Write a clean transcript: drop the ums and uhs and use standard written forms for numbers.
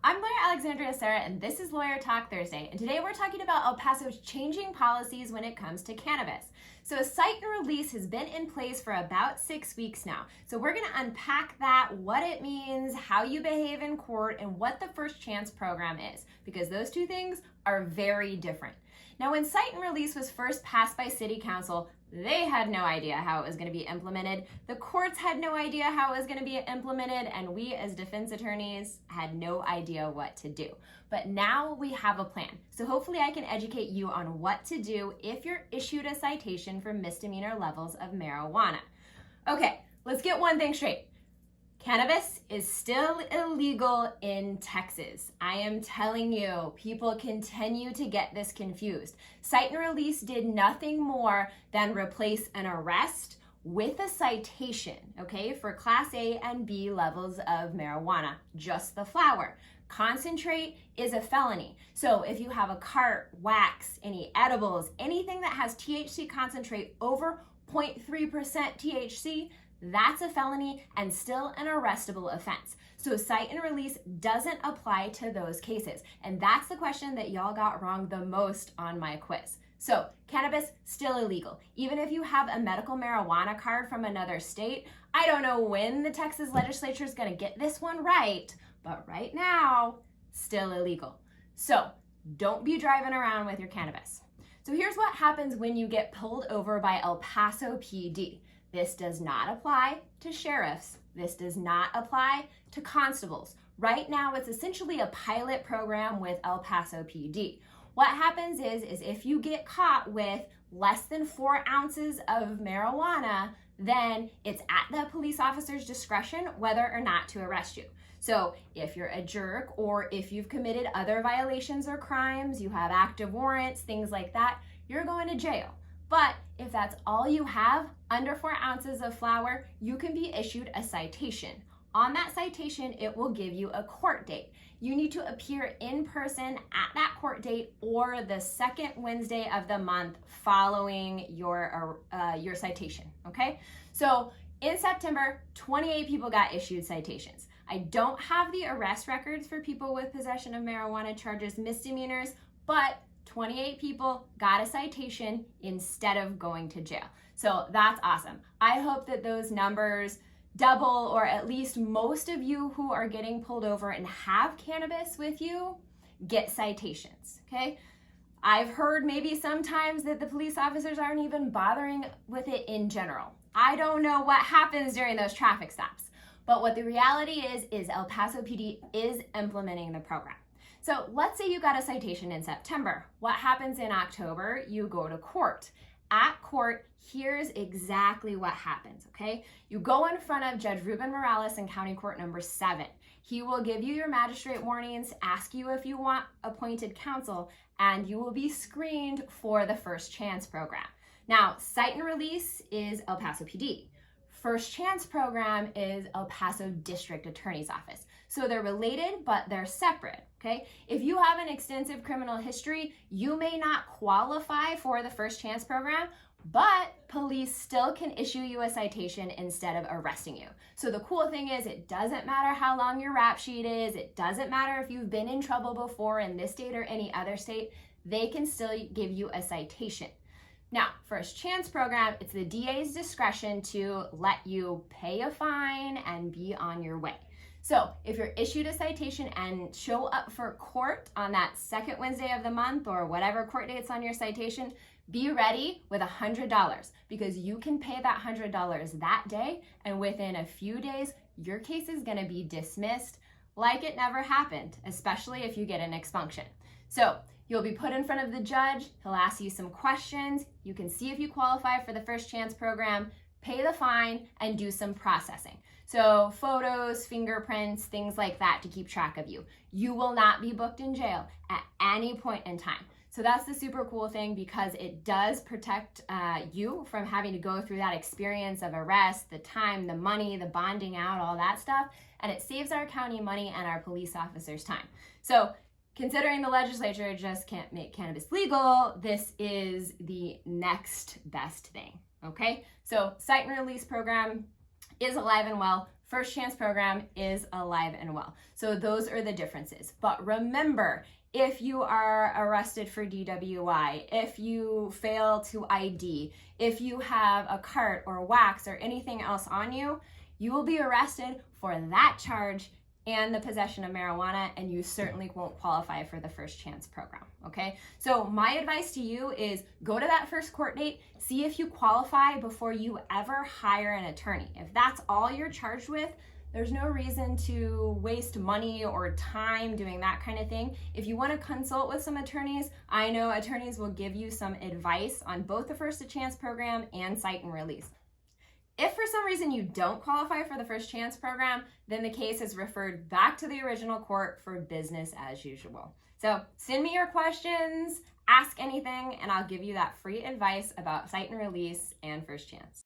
I'm lawyer Alexandria Sarah, and this is Lawyer Talk Thursday. And today we're talking about El Paso's changing policies when it comes to cannabis. So cite and release has been in place for about 6 weeks now. So we're going to unpack that, what it means, how you behave in court, and what the first chance program is, because those two things are very different. Now, when cite and release was first passed by City Council, they had no idea how it was going to be implemented. The courts had no idea how it was going to be implemented, and we as defense attorneys had no idea what to do. But now we have a plan. So hopefully I can educate you on what to do if you're issued a citation for misdemeanor levels of marijuana. Okay, let's get one thing straight. Cannabis is still illegal in Texas. I am telling you, people continue to get this confused. Cite and release did nothing more than replace an arrest with a citation, okay, for Class A and B levels of marijuana, just the flower. Concentrate is a felony. So if you have a cart, wax, any edibles, anything that has THC concentrate over 0.3% THC, that's a felony and still an arrestable offense. So cite and release doesn't apply to those cases. And that's the question that y'all got wrong the most on my quiz. So cannabis, still illegal. Even if you have a medical marijuana card from another state, I don't know when the Texas legislature is going to get this one right, but right now, still illegal. So don't be driving around with your cannabis. So here's what happens when you get pulled over by El Paso PD. This does not apply to sheriffs. This does not apply to constables. Right now, it's essentially a pilot program with El Paso PD. What happens is if you get caught with less than 4 ounces of marijuana, then it's at the police officer's discretion whether or not to arrest you. So if you're a jerk or if you've committed other violations or crimes, you have active warrants, things like that, you're going to jail. But if that's all you have, under 4 ounces of flower, you can be issued a citation. On that citation, it will give you a court date. You need to appear in person at that court date or the second Wednesday of the month following your citation, okay? So in September, 28 people got issued citations. I don't have the arrest records for people with possession of marijuana charges misdemeanors, but 28 people got a citation instead of going to jail. So that's awesome. I hope that those numbers double, or at least most of you who are getting pulled over and have cannabis with you get citations, okay? I've heard maybe sometimes that the police officers aren't even bothering with it in general. I don't know what happens during those traffic stops, but what the reality is El Paso PD is implementing the program. So let's say you got a citation in September. What happens in October? You go to court. At court, here's exactly what happens, okay? You go in front of Judge Ruben Morales in County Court number 7. He will give you your magistrate warnings, ask you if you want appointed counsel, and you will be screened for the first chance program. Now, cite and release is El Paso PD. First chance program is El Paso District Attorney's Office. So they're related, but they're separate, okay? If you have an extensive criminal history, you may not qualify for the first chance program, but police still can issue you a citation instead of arresting you. So the cool thing is it doesn't matter how long your rap sheet is, it doesn't matter if you've been in trouble before in this state or any other state, they can still give you a citation. Now, first chance program, it's the DA's discretion to let you pay a fine and be on your way. So if you're issued a citation and show up for court on that second Wednesday of the month or whatever court date's on your citation, be ready with $100 because you can pay that $100 that day, and within a few days, your case is going to be dismissed like it never happened, especially if you get an expunction. So you'll be put in front of the judge. He'll ask you some questions. You can see if you qualify for the first chance program, pay the fine, and do some processing. So photos, fingerprints, things like that to keep track of you. You will not be booked in jail at any point in time. So that's the super cool thing because it does protect you from having to go through that experience of arrest, the time, the money, the bonding out, all that stuff. And it saves our county money and our police officers time. So considering the legislature just can't make cannabis legal, this is the next best thing, okay? So cite and release program is alive and well. First Chance program is alive and well. So those are the differences. But remember, if you are arrested for DWI, if you fail to ID, if you have a cart or wax or anything else on you, you will be arrested for that charge and the possession of marijuana, and you certainly won't qualify for the First Chance program, okay? So my advice to you is go to that first court date, see if you qualify before you ever hire an attorney. If that's all you're charged with, there's no reason to waste money or time doing that kind of thing. If you want to consult with some attorneys, I know attorneys will give you some advice on both the First Chance program and Cite and Release. If for some reason you don't qualify for the First Chance program, then the case is referred back to the original court for business as usual. So send me your questions, ask anything, and I'll give you that free advice about Cite and Release and First Chance.